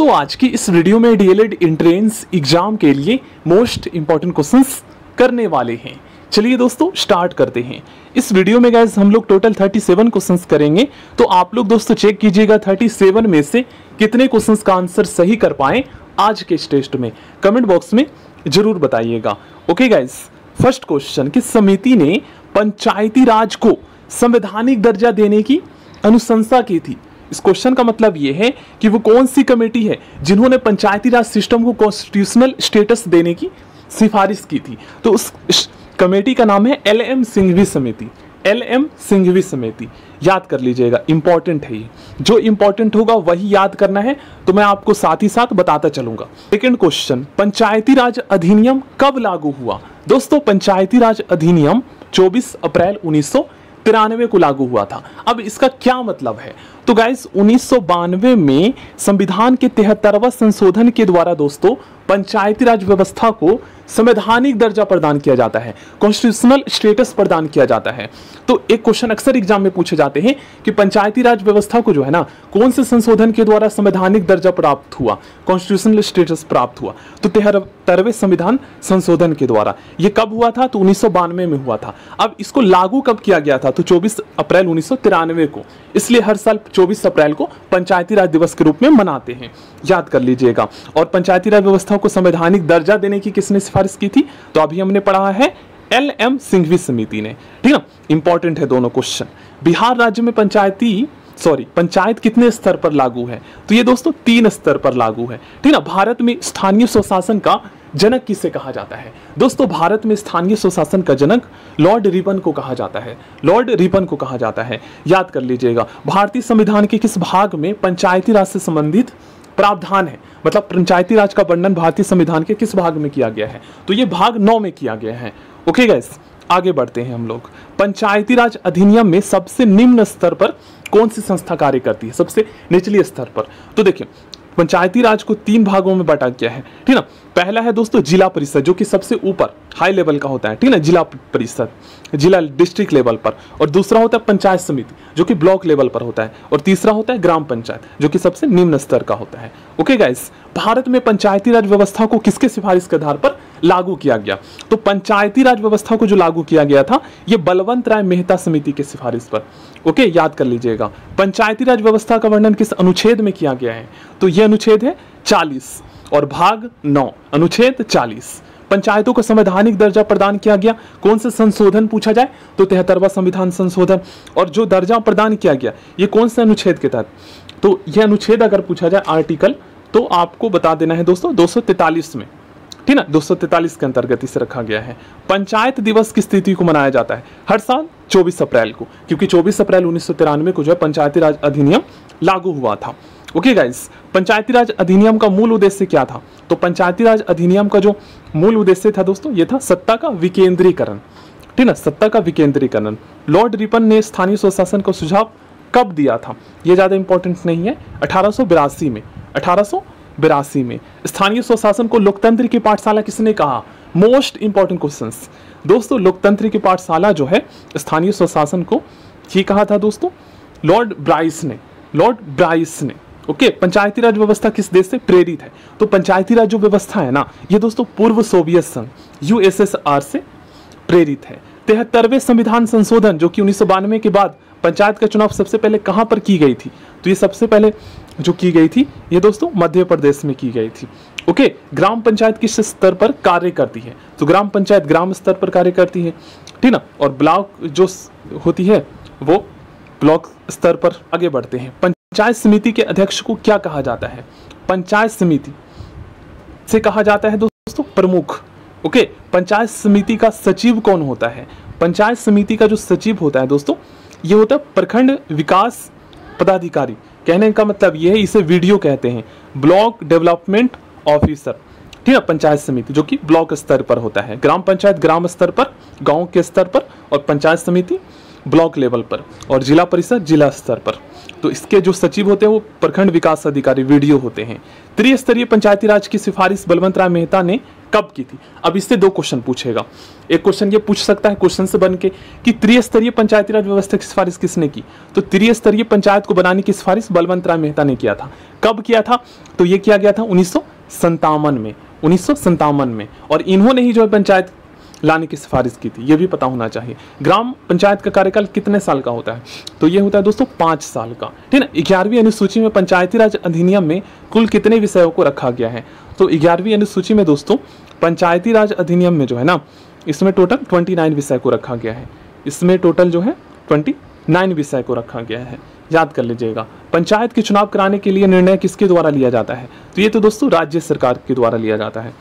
दोस्तों आज की इस वीडियो में डीएलएड एंट्रेंस एग्जाम के लिए मोस्ट इंपॉर्टेंट क्वेश्चंस करने वाले हैं। चलिए दोस्तों स्टार्ट करते हैं। इस वीडियो में गाइस हम लोग टोटल 37 क्वेश्चंस करेंगे, तो आप लोग दोस्तों चेक कीजिएगा 37 में से कितने क्वेश्चंस का आंसर सही कर पाए आज के इस टेस्ट में। कमेंट बॉक्स में जरूर बताइएगा। ओके गाइस, फर्स्ट क्वेश्चन, किस समिति ने पंचायती राज को संवैधानिक दर्जा देने की अनुशंसा की थी? इस क्वेश्चन का मतलब यह है कि वो कौन सी कमेटी है जिन्होंने पंचायती राज सिस्टम को कॉन्स्टिट्यूशनल स्टेटस देने की सिफारिश की थी। तो उस कमेटी का नाम है एल.एम. सिंघवी समिति। एल.एम. सिंघवी समिति याद कर लीजिएगा, इंपॉर्टेंट है ये। जो इंपॉर्टेंट होगा वही याद करना है, तो मैं आपको साथ ही साथ बताता चलूंगा। सेकंड क्वेश्चन, पंचायती राज अधिनियम कब लागू हुआ? दोस्तों पंचायती राज अधिनियम 24 अप्रैल 1993 को लागू हुआ था। अब इसका क्या मतलब है? तो गाइस 1992 में संविधान के 73वां संशोधन के द्वारा दोस्तों पंचायती राज व्यवस्था को संवैधानिक दर्जा प्रदान किया जाता है, कॉन्स्टिट्यूशनल स्टेटस प्रदान किया जाता है। तो एक क्वेश्चन अक्सर एग्जाम में पूछे जाते हैं कि पंचायती राज व्यवस्था को जो है ना कौन से संशोधन के द्वारा संवैधानिक दर्जा प्राप्त हुआ, कॉन्स्टिट्यूशनल स्टेटस प्राप्त हुआ? तो 73वें संविधान संशोधन के द्वारा। ये कब हुआ था? तो 1992 में हुआ था। अब इसको लागू कब किया गया था? तो 24 अप्रैल 1993 को। इसलिए हर साल 24 अप्रैल को पंचायती राज दिवस के रूप में मनाते हैं, याद कर लीजिएगा। और पंचायती राज व्यवस्था को संवैधानिक दर्जा देने की किसने सिफारिश की थी? तो अभी हमने पढ़ा है एल.एम. सिंघवी समिति ने। ठीक है, इंपॉर्टेंट है दोनों क्वेश्चन। बिहार राज्य में पंचायत कितने स्तर पर लागू है? तो ये दोस्तों 3 स्तर पर लागू है। ठीक है, भारत में स्थानीय स्वशासन का जनक किसे कहा जाता है? दोस्तों भारत में स्थानीय स्वशासन का जनक लॉर्ड रिपन को कहा जाता है। लॉर्ड रिपन को कहा जाता है, याद कर लीजिएगा। भारतीय संविधान के किस भाग में पंचायती राज से संबंधित प्रावधान है? मतलब पंचायती राज का वर्णन भारतीय संविधान के किस भाग में किया गया है? तो ये भाग 9 में किया गया है। ओके गाइस, आगे बढ़ते हैं हम लोग। पंचायती राज अधिनियम में सबसे निम्न स्तर पर कौन सी संस्था कार्य करती है? सबसे निचले स्तर पर। तो देखिए पंचायती राज को 3 भागों में बांटा गया है। ठीक ना, पहला है दोस्तों जिला परिषद, जो कि सबसे ऊपर हाई लेवल का होता है। ठीक ना, जिला परिषद, जिला डिस्ट्रिक्ट लेवल पर। और दूसरा होता है पंचायत समिति, जो कि ब्लॉक लेवल पर होता है। और तीसरा होता है ग्राम पंचायत, जो कि सबसे निम्न स्तर का होता है। ओके गाइस, भारत में पंचायती राज व्यवस्था को किसके सिफारिश के आधार पर लागू किया गया? तो पंचायती राज व्यवस्था को जो लागू किया गया था ये बलवंत राय मेहता समिति के सिफारिश पर। ओके, याद कर लीजिएगा। पंचायती राज व्यवस्था का वर्णन किस अनुच्छेद में किया गया है? तो यह अनुच्छेद है 40 और भाग 9, अनुच्छेद 40। पंचायतों को संवैधानिक दर्जा प्रदान किया गया। कौन से संशोधन पूछा जाए? तो 73वां संविधान संशोधन। और जो दर्जा प्रदान किया गया ये कौन से अनुच्छेद के तहत? तो यह अनुच्छेद अगर पूछा जाए आर्टिकल, तो आपको बता देना है दोस्तों 243 में। ठीक ना, 243 के अंतर्गत इसे रखा गया है। पंचायत दिवस किस तिथि को मनाया जाता है? हर साल 24 अप्रैल को, क्योंकि 24 अप्रैल 1993 को जो है पंचायती राज अधिनियम लागू हुआ था। ओके गाइस, पंचायती राज अधिनियम का मूल उद्देश्य क्या था? तो पंचायती राज अधिनियम का जो मूल उद्देश्य था दोस्तों ये था सत्ता का विकेंद्रीकरण। ठीक ना, सत्ता का विकेंद्रीकरण। लॉर्ड रिपन ने स्थानीय स्वशासन का सुझाव कब दिया था? ये ज्यादा इंपॉर्टेंट नहीं है, 1882 में। 1882 में। स्थानीय स्वशासन को लोकतंत्र की पाठशाला किसने कहा? मोस्ट इंपॉर्टेंट क्वेश्चंस दोस्तों। लोकतंत्र की पाठशाला जो है स्थानीय स्वशासन को ये कहा था दोस्तों लॉर्ड ब्राइस ने। लॉर्ड ब्राइस ने। ओके, पंचायती राज व्यवस्था किस देश से प्रेरित है? तो पंचायती राज जो व्यवस्था है ना ये दोस्तों पूर्व सोवियत संघ USSR से प्रेरित है। 73वें संविधान संशोधन जो कि 1992 के बाद पंचायत का चुनाव सबसे पहले कहां पर की गई थी? तो ये सबसे पहले जो की गई थी ये दोस्तों मध्य प्रदेश में की गई थी। ओके, ग्राम पंचायत किस स्तर पर कार्य करती है? तो ग्राम पंचायत ग्राम स्तर पर कार्य करती है। ठीक ना, और ब्लॉक जो होती है वो ब्लॉक स्तर पर। आगे बढ़ते हैं। पंचायत समिति के अध्यक्ष को क्या कहा जाता है? पंचायत समिति से कहा जाता है दोस्तों प्रमुख। ओके, पंचायत समिति का सचिव कौन होता है? पंचायत समिति का जो सचिव होता है दोस्तों ये होता है प्रखंड विकास पदाधिकारी। कहने का मतलब ये है, इसे वीडियो कहते हैं, ब्लॉक डेवलपमेंट ऑफिसर। ठीक है, पंचायत समिति जो कि ब्लॉक स्तर पर होता है। ग्राम पंचायत ग्राम स्तर पर, गांव के स्तर पर, और पंचायत समिति ब्लॉक लेवल पर, और जिला परिषद जिला स्तर पर। तो इसके जो सचिव होते हैं वो प्रखंड विकास अधिकारी वीडियो होते हैं। त्रिस्तरीय पंचायती राज की सिफारिश बलवंत राय मेहता ने कब की थी। अब इससे 2 क्वेश्चन पूछेगा। एक क्वेश्चन ये पूछ सकता है क्वेश्चन से बन के कि त्रिस्तरीय पंचायती राज व्यवस्था की सिफारिश किसने की, तो त्रिस्तरीय पंचायत को बनाने की सिफारिश बलवंत राय मेहता ने किया था। कब किया था, तो ये किया गया था 1957 में, 1957 में। और इन्होंने ही जो है पंचायत लाने की सिफारिश की थी, ये भी पता होना चाहिए। ग्राम पंचायत का कार्यकाल कितने साल का होता है, तो ये होता है दोस्तों 5 साल का, ठीक है ना। 11वीं अनुसूची में पंचायती राज अधिनियम में कुल कितने विषयों को रखा गया है, तो 11वीं अनुसूची में दोस्तों पंचायती राज अधिनियम में जो है ना, इसमें टोटल 29 विषय को रखा गया है। इसमें टोटल जो है 29 विषय को रखा गया है, याद कर लीजिएगा। पंचायत के चुनाव कराने के लिए निर्णय किसके द्वारा लिया जाता है, तो ये तो दोस्तों राज्य सरकार के द्वारा लिया जाता है।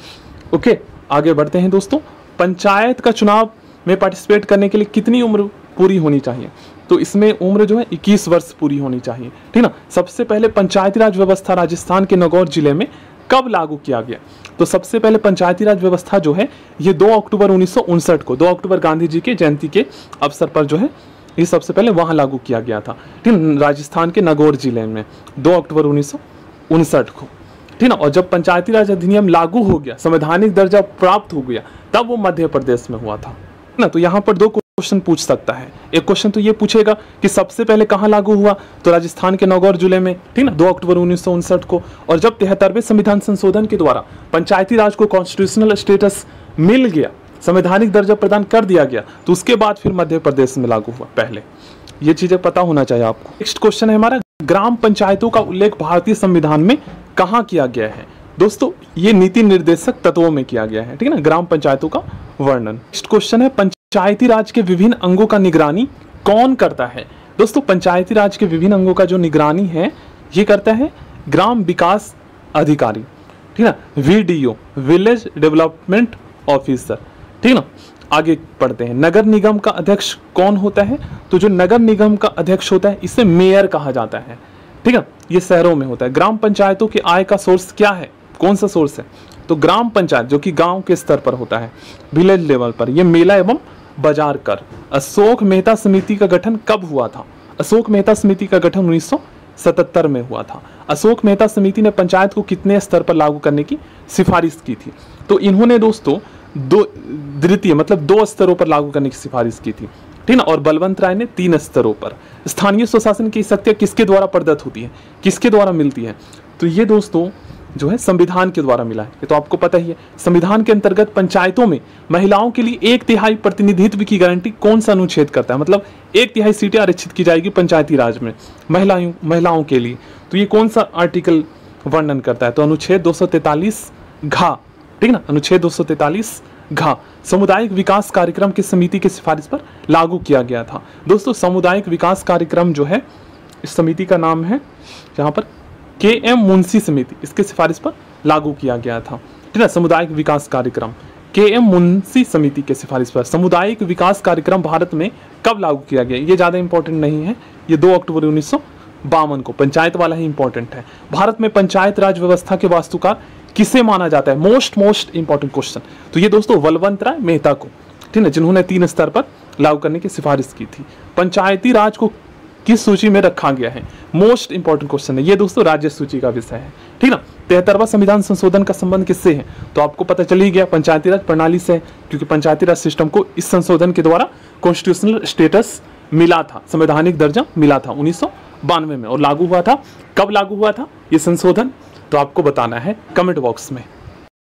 ओके, आगे बढ़ते हैं दोस्तों। पंचायत का चुनाव में पार्टिसिपेट करने के लिए कितनी उम्र पूरी होनी चाहिए, तो इसमें उम्र जो है 21 वर्ष पूरी होनी चाहिए, ठीक ना। सबसे पहले पंचायती राज व्यवस्था राजस्थान के नागौर जिले में कब लागू किया गया, तो सबसे पहले पंचायती राज व्यवस्था जो है ये 2 अक्टूबर 1959 को, 2 अक्टूबर गांधी जी के जयंती के अवसर पर जो है ये सबसे पहले वहां लागू किया गया था, ठीक, राजस्थान के नागौर जिले में 2 अक्टूबर 1959 को, ठीक ना। और जब पंचायती राज अधिनियम लागू हो गया, संवैधानिक दर्जा प्राप्त हो गया, तब वो मध्य प्रदेश में हुआ था ना। तो यहाँ पर 2 क्वेश्चन पूछ सकता है। एक क्वेश्चन तो ये पूछेगा कि सबसे पहले कहाँ लागू हुआ, तो राजस्थान के नागौर जिले में, ठीक ना, 2 अक्टूबर 1959 को। और जब 73वें संविधान संशोधन के द्वारा पंचायती राज को कॉन्स्टिट्यूशनल स्टेटस मिल गया, संवैधानिक दर्जा प्रदान कर दिया गया, तो उसके बाद फिर मध्य प्रदेश में लागू हुआ। पहले ये चीजें पता होना चाहिए आपको। नेक्स्ट क्वेश्चन है हमारा, ग्राम पंचायतों का उल्लेख भारतीय संविधान में कहाँ किया गया है, दोस्तों ये नीति निर्देशक तत्वों में किया गया है, ठीक है ना, ग्राम पंचायतों का वर्णन। नेक्स्ट क्वेश्चन है, पंचायती राज के विभिन्न अंगों का निगरानी कौन करता है, दोस्तों पंचायती राज के विभिन्न अंगों का जो निगरानी है ये करता है ग्राम विकास अधिकारी, ठीक है ना, VDO, विलेज डेवलपमेंट ऑफिसर, ठीक ना। आगे पढ़ते हैं, नगर निगम का अध्यक्ष कौन होता है, तो जो नगर निगम का अध्यक्ष होता है इसे मेयर कहा जाता है, ठीक है, ये शहरों में होता है। ग्राम पंचायतों की आय का सोर्स क्या है, कौन सा सोर्स है, तो ग्राम पंचायत जो कि गांव के स्तर पर होता है, विलेज लेवल पर, ये मेला एवं बाजार कर। अशोक मेहता समिति का गठन कब हुआ था, अशोक मेहता समिति का गठन 1977 में हुआ था। अशोक मेहता समिति ने पंचायत को कितने स्तर पर लागू करने की सिफारिश की थी, तो इन्होंने दोस्तों द्वितीय मतलब 2 स्तरों पर लागू करने की सिफारिश की थी, ठीक ना। और बलवंत राय ने 3 स्तरों पर। स्थानीय स्वशासन की शक्तियां किसके द्वारा प्रदत्त होती है, किसके द्वारा मिलती है, तो ये दोस्तों जो है संविधान के द्वारा मिला है, ये तो आपको पता ही है। संविधान के अंतर्गत पंचायतों में महिलाओं के लिए 1/3 प्रतिनिधित्व की गारंटी कौन सा अनुच्छेद करता है, मतलब 1/3 सीटें आरक्षित की जाएगी पंचायती राज में महिलाओं के लिए, तो ये कौन सा आर्टिकल वर्णन करता है, तो अनुच्छेद 243 घ, ठीक ना, अनुच्छेद 243 घ। सामुदायिक विकास कार्यक्रम की समिति की सिफारिश पर लागू किया गया था। दोस्तों सामुदायिक विकास कार्यक्रम जो है इस समिति का नाम है यहाँ पर KM मुंशी समिति, इसके सिफारिश पर लागू किया गया था, ठीक है। सामुदायिक विकास कार्यक्रम KM मुंशी समिति के सिफारिश पर। सामुदायिक विकास कार्यक्रम भारत में कब लागू किया गया, ये ज्यादा इंपॉर्टेंट नहीं है, ये 2 अक्टूबर 1952 को, पंचायत वाला ही इंपॉर्टेंट है। भारत में पंचायत राज व्यवस्था के वास्तुकार किसे माना जाता है, मोस्ट इंपॉर्टेंट क्वेश्चन, तो ये दोस्तों बलवंत राय मेहता को, ठीक है, जिन्होंने 3 स्तर पर लागू करने की सिफारिश की थी। पंचायती राज को किस सूची में रखा गया है, मोस्ट इंपॉर्टेंट क्वेश्चन है, ये दोस्तों राज्य सूची का विषय है, ठीक ना। 73वां संविधान संशोधन का संबंध किससे है, तो आपको पता चल ही गया पंचायती राज प्रणाली से, क्योंकि पंचायती राज सिस्टम को इस संशोधन के द्वारा कॉन्स्टिट्यूशनल स्टेटस मिला था, संवैधानिक दर्जा मिला था 1992 में, और लागू हुआ था, कब लागू हुआ था ये संशोधन, तो आपको बताना है कमेंट बॉक्स में।